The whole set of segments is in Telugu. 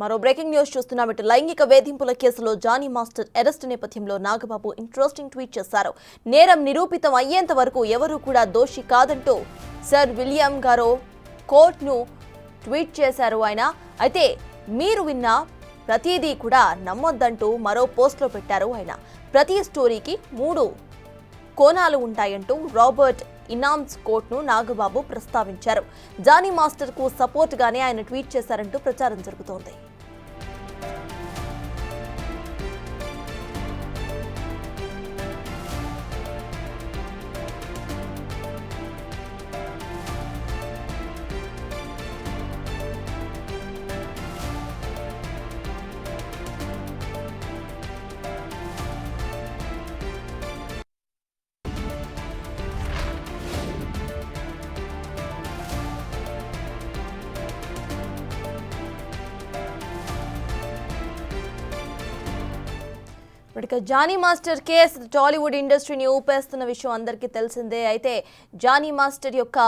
మరో బ్రేకింగ్ న్యూస్ చూస్తున్నాం. ఇటు లైంగిక వేధింపుల కేసులో జానీ మాస్టర్ అరెస్ట్ నేపథ్యంలో నాగబాబు ఇంట్రెస్టింగ్ ట్వీట్ చేశారు. నేరం నిరూపితం అయ్యేంత వరకు ఎవరూ కూడా దోషి కాదంటూ సర్ విలియం గారో కోర్టును ట్వీట్ చేశారు ఆయన. అయితే మీరు విన్న ప్రతిదీ కూడా నమ్మొద్దంటూ మరో పోస్ట్లో పెట్టారు ఆయన. ప్రతి స్టోరీకి 3 కోణాలు ఉంటాయంటూ రాబర్ట్ ఇనామ్స్ కోర్టును నాగబాబు ప్రస్తావించారు. జానీ మాస్టర్ కు సపోర్ట్ గానే ఆయన ట్వీట్ చేశారంటూ ప్రచారం జరుగుతోంది. ఇక జానీ మాస్టర్ కేసు టాలీవుడ్ ఇండస్ట్రీని ఊపేస్తున్న విషయం అందరికీ తెలిసిందే. అయితే జానీ మాస్టర్ యొక్క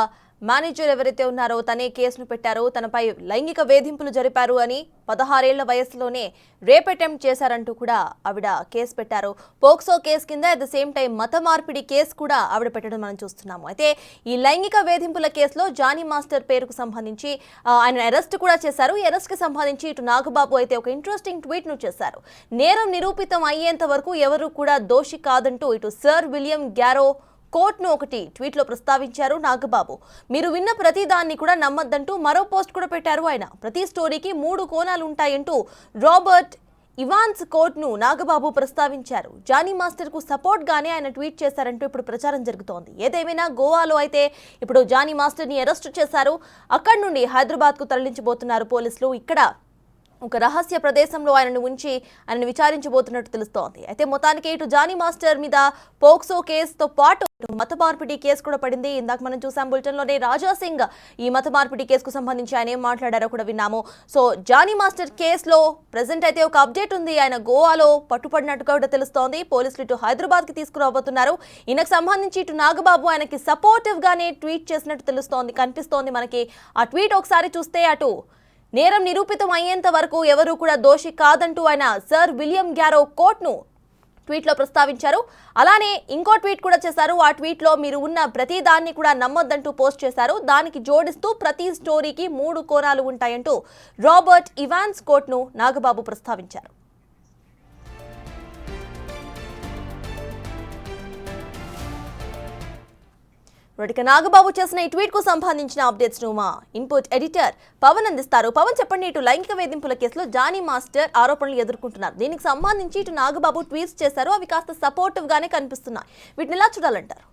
మేనేజర్ ఎవరైతే ఉన్నారో తనే కేసును పెట్టారు. తనపై లైంగిక వేధింపులు జరిపారు అని 16 ఏళ్ల వయసులోనే రేప్ అటెంప్ట్ చేశారంటూ కూడా ఆవిడ కేసు పెట్టారు. పోక్సో కేసు కింద అట్ ద సేమ్ టైం మత మార్పిడి కేసు కూడా ఆవిడ పెట్టడం మనం చూస్తున్నాము. అయితే ఈ లైంగిక వేధింపుల కేసులో జానీ మాస్టర్ పేరుకు సంబంధించి ఆయన అరెస్ట్ కూడా చేశారు. ఈ అరెస్ట్ కి సంబంధించి ఇటు నాగబాబు అయితే ఒక ఇంట్రెస్టింగ్ ట్వీట్ ను చేశారు. నేరం నిరూపితం అయ్యేంత వరకు ఎవరు కూడా దోషి కాదంటూ ఇటు సర్ విలియం గ్యారో కోర్టును ఒకటి ట్వీట్లో ప్రస్తావించారు నాగబాబు. మీరు విన్న ప్రతి దాన్ని కూడా నమ్మద్దంటూ మరో పోస్ట్ కూడా పెట్టారు ఆయన. ప్రతి స్టోరీకి 3 కోణాలు ఉంటాయంటూ రాబర్ట్ ఇవాన్స్ కోర్టును నాగబాబు ప్రస్తావించారు. జానీ మాస్టర్ కు సపోర్ట్ గానే ఆయన ట్వీట్ చేశారంటూ ఇప్పుడు ప్రచారం జరుగుతోంది. ఏదేమైనా గోవాలో అయితే ఇప్పుడు జానీ మాస్టర్ ని అరెస్ట్ చేశారు. అక్కడి నుండి హైదరాబాద్ కు తరలించబోతున్నారు పోలీసులు. ఇక్కడ ఒక రహస్య ప్రదేశంలో ఆయనను ఉంచి ఆయనను విచారించబోతున్నట్టు తెలుస్తోంది. అయితే మొత్తానికి ఇటు జానీ మాస్టర్ మీద పోక్సో కేసుతో పాటు మత మార్పిడి కేసు కూడా పడింది. ఇందాక మనం చూసాం బులెటిన్లోనే రాజా సింగ్ ఈ మత మార్పిడి కేసుకు సంబంధించి ఆయన ఏం మాట్లాడారో కూడా విన్నాము. సో జానీ మాస్టర్ కేసులో ప్రెసెంట్ అయితే ఒక అప్డేట్ ఉంది. ఆయన గోవాలో పట్టుపడినట్టుగా కూడా తెలుస్తోంది. పోలీసులు ఇటు హైదరాబాద్ కి తీసుకురాబోతున్నారు. ఈయనకు సంబంధించి ఇటు నాగబాబు ఆయనకి సపోర్టివ్ గానే ట్వీట్ చేసినట్టు తెలుస్తోంది, కనిపిస్తోంది మనకి. ఆ ట్వీట్ ఒకసారి చూస్తే అటు నేరం నిరూపితం అయ్యేంత వరకు ఎవరూ కూడా దోషి కాదంటూ ఆయన సర్ విలియం గ్యారో కోర్టును ట్వీట్లో ప్రస్తావించారు. అలానే ఇంకో ట్వీట్ కూడా చేశారు. ఆ ట్వీట్లో మీరు ఉన్న ప్రతి దాన్ని కూడా నమ్మొద్దంటూ పోస్ట్ చేశారు. దానికి జోడిస్తూ ప్రతి స్టోరీకి 3 కోణాలు ఉంటాయంటూ రాబర్ట్ ఇవాన్స్ కోర్టును నాగబాబు ప్రస్తావించారు. ఇక నాగబాబు చేసిన ఈ ట్వీట్ కు సంబంధించిన అప్డేట్స్ ను మా ఇన్పుట్ ఎడిటర్ పవన్ అందిస్తారు. పవన్, చెప్పండి. ఇటు లైంగిక వేధింపుల కేసులో జానీ మాస్టర్ ఆరోపణలు ఎదుర్కొంటున్నారు. దీనికి సంబంధించి ఇటు నాగబాబు ట్వీట్స్ చేశారు. అవి కాస్త సపోర్టివ్ గానే కనిపిస్తున్నాయి. వీటిని ఎలా చూడాలంటారు?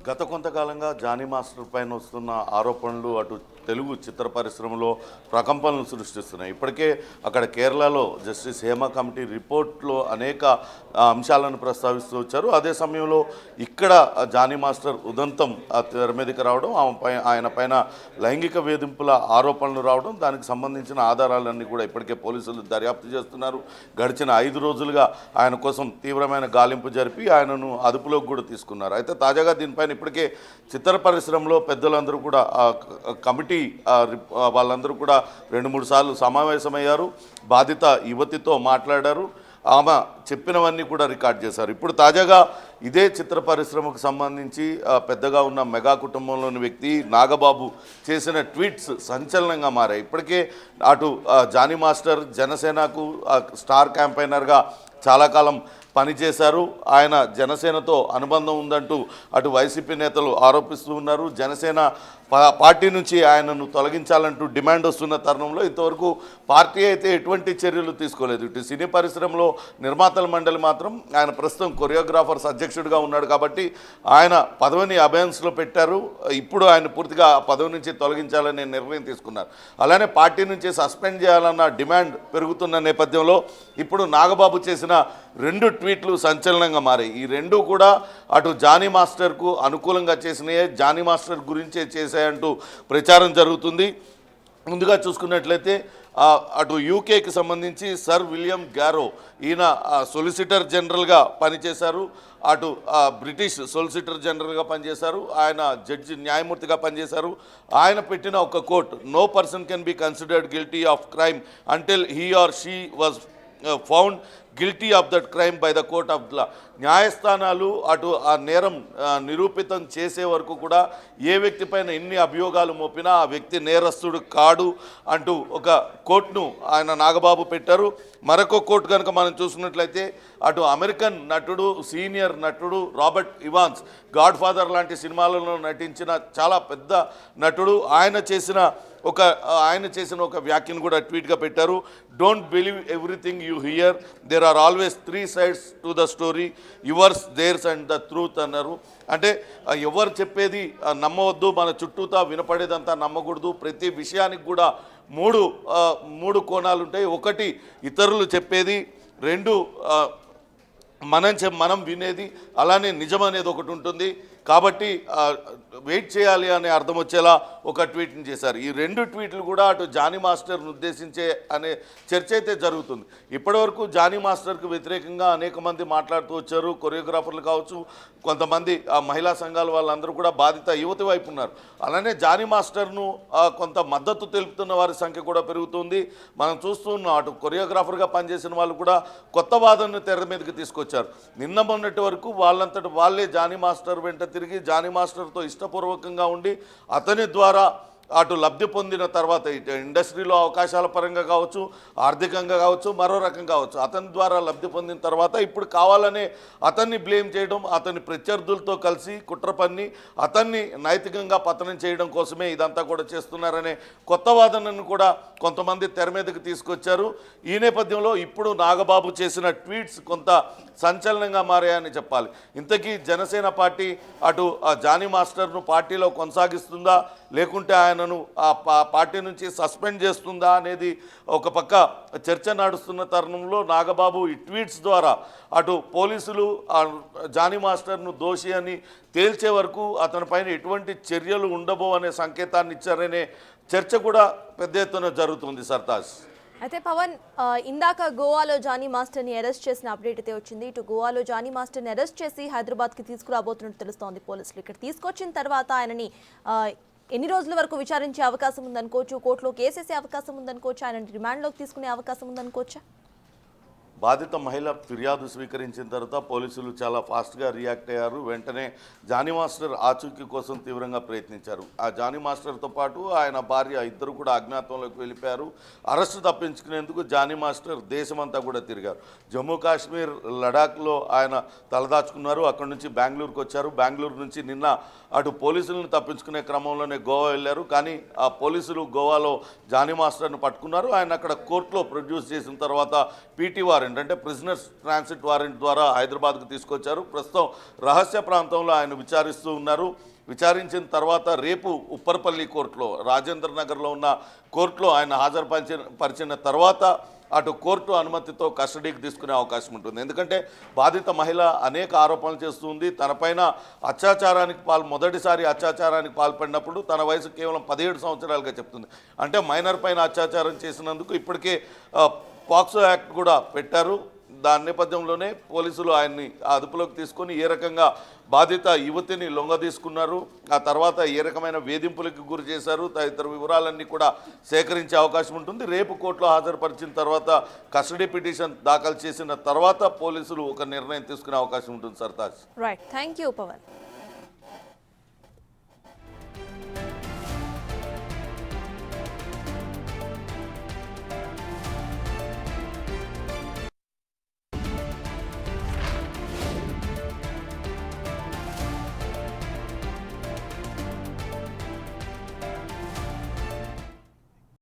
గత కొంతకాలంగా జానీ మాస్టర్ పైన వస్తున్న ఆరోపణలు అటు తెలుగు చిత్ర పరిశ్రమలో ప్రకంపనలు సృష్టిస్తున్నాయి. ఇప్పటికే అక్కడ కేరళలో జస్టిస్ హేమ కమిటీ రిపోర్ట్లో అనేక అంశాలను ప్రస్తావిస్తూ వచ్చారు. అదే సమయంలో ఇక్కడ జానీ మాస్టర్ ఉదంతం తెర మీదకి రావడం, ఆయన పైన లైంగిక వేధింపుల ఆరోపణలు రావడం, దానికి సంబంధించిన ఆధారాలన్నీ కూడా ఇప్పటికే పోలీసులు దర్యాప్తు చేస్తున్నారు. గడిచిన 5 రోజులుగా ఆయన కోసం తీవ్రమైన గాలింపు జరిపి ఆయనను అదుపులోకి కూడా తీసుకున్నారు. అయితే తాజాగా దీనిపైన ఇప్పటికే చిత్ర పరిశ్రమలో పెద్దలందరూ కూడా కమిటీ వాళ్ళందరూ కూడా 2-3 సార్లు సమావేశమయ్యారు. బాధిత యువతితో మాట్లాడారు. ఆమె చెప్పినవన్నీ కూడా రికార్డ్ చేశారు. ఇప్పుడు తాజాగా ఇదే చిత్ర పరిశ్రమకు సంబంధించి పెద్దగా ఉన్న మెగా కుటుంబంలోని వ్యక్తి నాగబాబు చేసిన ట్వీట్స్ సంచలనంగా మారాయి. ఇప్పటికే అటు జానీ మాస్టర్ జనసేనకు స్టార్ క్యాంపెయినర్గా చాలా కాలం పనిచేశారు. ఆయన జనసేనతో అనుబంధం ఉందంటూ అటు వైసీపీ నేతలు ఆరోపిస్తూ ఉన్నారు. జనసేన పార్టీ నుంచి ఆయనను తొలగించాలంటూ డిమాండ్ వస్తున్న తరుణంలో ఇంతవరకు పార్టీ అయితే ఎటువంటి చర్యలు తీసుకోలేదు. ఇటు సినీ పరిశ్రమలో నిర్మాతల మండలి మాత్రం ఆయన ప్రస్తుతం కొరియోగ్రాఫర్స్ అధ్యక్షుడిగా ఉన్నాడు కాబట్టి ఆయన పదవిని అబయన్స్లో పెట్టారు. ఇప్పుడు ఆయన పూర్తిగా పదవి నుంచి తొలగించాలనే నిర్ణయం తీసుకున్నారు. అలానే పార్టీ నుంచి సస్పెండ్ చేయాలన్న డిమాండ్ పెరుగుతున్న నేపథ్యంలో ఇప్పుడు నాగబాబు చేసిన 2 ట్వీట్లు సంచలనంగా మారాయి. ఈ 2 కూడా అటు జానీ మాస్టర్కు అనుకూలంగా చేసినాయే, జానీ మాస్టర్ గురించే చేశాయంటూ ప్రచారం జరుగుతుంది. ముందుగా చూసుకున్నట్లయితే అటు యూకేకి సంబంధించి సర్ విలియం గ్యారో, ఈయన సొలిసిటర్ జనరల్గా పనిచేశారు. అటు బ్రిటిష్ సొలిసిటర్ జనరల్గా పనిచేశారు. ఆయన జడ్జి న్యాయమూర్తిగా పనిచేశారు. ఆయన పెట్టిన ఒక quote, no person can be considered guilty of crime until he or she was found guilty of that crime by the court of law. న్యాయస్థానాలు అటు ఆ నేరం నిరూపితం చేసే వరకు కూడా ఏ వ్యక్తి పైన ఎన్ని అభియోగాలు మోపినా ఆ వ్యక్తి నేరస్తుడు కాడు అంటూ ఒక కోర్టును ఆయన నాగబాబు పెట్టారు. మరొక కోర్టు కనుక మనం చూసుకున్నట్లయితే అటు అమెరికన్ నటుడు, సీనియర్ నటుడు రాబర్ట్ ఇవాన్స్, గాడ్ ఫాదర్ లాంటి సినిమాలలో నటించిన చాలా పెద్ద నటుడు, ఆయన చేసిన ఒక వ్యాఖ్యను కూడా ట్వీట్గా పెట్టారు. Don't believe everything you hear, there are always 3 sides to the story, yours, theirs and the truth అన్నారు. అంటే ఎవరు చెప్పేది నమ్మవద్దు, మన చుట్టూతా వినపడేదంతా నమ్మకూడదు. ప్రతి విషయానికి కూడా మూడు కోణాలు ఉంటాయి. ఒకటి ఇతరులు చెప్పేది, రెండు మనం వినేది, అలానే నిజం అనేది ఒకటి ఉంటుంది. కాబట్టి వెయిట్ చేయాలి అనే అర్థం వచ్చేలా ఒక ట్వీట్ని చేశారు. ఈ 2 ట్వీట్లు కూడా అటు జానీ మాస్టర్ను ఉద్దేశించే అనే చర్చ అయితే జరుగుతుంది. ఇప్పటివరకు జానీ మాస్టర్కు వ్యతిరేకంగా అనేక మంది మాట్లాడుతూ వచ్చారు. కొరియోగ్రాఫర్లు కావచ్చు, కొంతమంది మహిళా సంఘాల వాళ్ళందరూ కూడా బాధిత యువతి వైపు ఉన్నారు. అలానే జానీ మాస్టర్ను కొంత మద్దతు తెలుపుతున్న వారి సంఖ్య కూడా పెరుగుతుంది. మనం చూస్తున్నాం, అటు కొరియోగ్రాఫర్గా పనిచేసిన వాళ్ళు కూడా కొత్త వాదనను తెర మీదకి తీసుకొచ్చారు. నిన్న మొన్నటి వరకు వాళ్ళంతటి వాళ్ళే జానీ మాస్టర్ వెంట తిరిగి జానీ మాస్టర్తో ఇష్టపూర్వకంగా ఉండి అతని ద్వారా అటు లబ్ధి పొందిన తర్వాత ఇటు ఇండస్ట్రీలో అవకాశాల పరంగా కావచ్చు, ఆర్థికంగా కావచ్చు, మరో రకం కావచ్చు, అతని ద్వారా లబ్ధి పొందిన తర్వాత ఇప్పుడు కావాలనే అతన్ని బ్లేమ్ చేయడం, అతని ప్రత్యర్థులతో కలిసి కుట్ర పన్ని అతన్ని నైతికంగా పతనం చేయడం కోసమే ఇదంతా కూడా చేస్తున్నారనే కొత్త వాదనను కూడా కొంతమంది తెర మీదకి తీసుకొచ్చారు. ఈ నేపథ్యంలో ఇప్పుడు నాగబాబు చేసిన ట్వీట్స్ కొంత సంచలనంగా మారాయని చెప్పాలి. ఇంతకీ జనసేన పార్టీ అటు జానీ మాస్టర్ను పార్టీలో కొనసాగిస్తుందా, లేకుంటే ఆయనను ఆ పార్టీ నుంచి సస్పెండ్ చేస్తుందా అనేది ఒక పక్క చర్చ నడుస్తున్న తరుణంలో నాగబాబు ఈ ట్వీట్స్ ద్వారా అటు పోలీసులు జానీ మాస్టర్ను దోషి అని తేల్చే వరకు అతని పైన ఎటువంటి చర్యలు ఉండబో అనే సంకేతాన్ని ఇచ్చారనే చర్చ కూడా పెద్ద ఎత్తున జరుగుతుంది. సర్తాజ్, అయితే పవన్, ఇందాక గోవాలో జానీ మాస్టర్ని అరెస్ట్ చేసిన అప్డేట్ అయితే వచ్చింది. ఇటు గోవాలో జానీ మాస్టర్ని అరెస్ట్ చేసి హైదరాబాద్కి తీసుకురాబోతున్నట్టు తెలుస్తోంది పోలీసులు. ఇక్కడ తీసుకొచ్చిన తర్వాత ఆయనని ఎన్ని రోజుల వరకు విచారించే అవకాశం ఉందనుకోవచ్చు, కోర్టులో కేసేసే అవకాశం ఉందనుకోవచ్చు, ఆయన రిమాండ్లోకి తీసుకునే అవకాశం ఉందనుకోవచ్చా? బాధిత మహిళ ఫిర్యాదు స్వీకరించిన తర్వాత పోలీసులు చాలా ఫాస్ట్గా రియాక్ట్ అయ్యారు. వెంటనే జానీ మాస్టర్ ఆచూకీ కోసం తీవ్రంగా ప్రయత్నించారు. ఆ జానీ మాస్టర్తో పాటు ఆయన భార్య ఇద్దరు కూడా అజ్ఞాతంలోకి వెళ్ళిపోయారు. అరెస్టు తప్పించుకునేందుకు జానీ మాస్టర్ దేశమంతా కూడా తిరిగారు. జమ్మూ కాశ్మీర్, లడాఖ్లో ఆయన తలదాచుకున్నారు. అక్కడి నుంచి బెంగళూరుకు వచ్చారు. బెంగళూరు నుంచి నిన్న అటు పోలీసులను తప్పించుకునే క్రమంలోనే గోవా వెళ్ళారు. కానీ ఆ పోలీసులు గోవాలో జానీ మాస్టర్ను పట్టుకున్నారు. ఆయన అక్కడ కోర్టులో ప్రొడ్యూస్ చేసిన తర్వాత పీటీ వారెంట్ అంటే ప్రిజనర్స్ ట్రాన్సిట్ వారెంట్ ద్వారా హైదరాబాద్కు తీసుకొచ్చారు. ప్రస్తుతం రహస్య ప్రాంతంలో ఆయన విచారిస్తూ ఉన్నారు. విచారించిన తర్వాత రేపు ఉప్పర్పల్లి కోర్టులో, రాజేంద్ర నగర్లో ఉన్న కోర్టులో ఆయన హాజరుపరిచిన తర్వాత అటు కోర్టు అనుమతితో కస్టడీకి తీసుకునే అవకాశం ఉంటుంది. ఎందుకంటే బాధిత మహిళ అనేక ఆరోపణలు చేస్తుంది. తనపైన మొదటిసారి అత్యాచారానికి పాల్పడినప్పుడు తన వయసు కేవలం 17 సంవత్సరాలుగా చెప్తుంది. అంటే మైనర్ పైన అత్యాచారం చేసినందుకు ఇప్పటికే పాక్సో యాక్ట్ కూడా పెట్టారు. దాని నేపథ్యంలోనే పోలీసులు ఆయన్ని అదుపులోకి తీసుకొని ఏ రకంగా బాధిత యువతిని లొంగదీసుకున్నారు, ఆ తర్వాత ఏ రకమైన వేధింపులకు గురి చేశారు, తదితర వివరాలన్నీ కూడా సేకరించే అవకాశం ఉంటుంది. రేపు కోర్టులో హాజరుపరిచిన తర్వాత కస్టడీ పిటిషన్ దాఖలు చేసిన తర్వాత పోలీసులు ఒక నిర్ణయం తీసుకునే అవకాశం ఉంటుంది. Sartaj, right, thank you Pawan.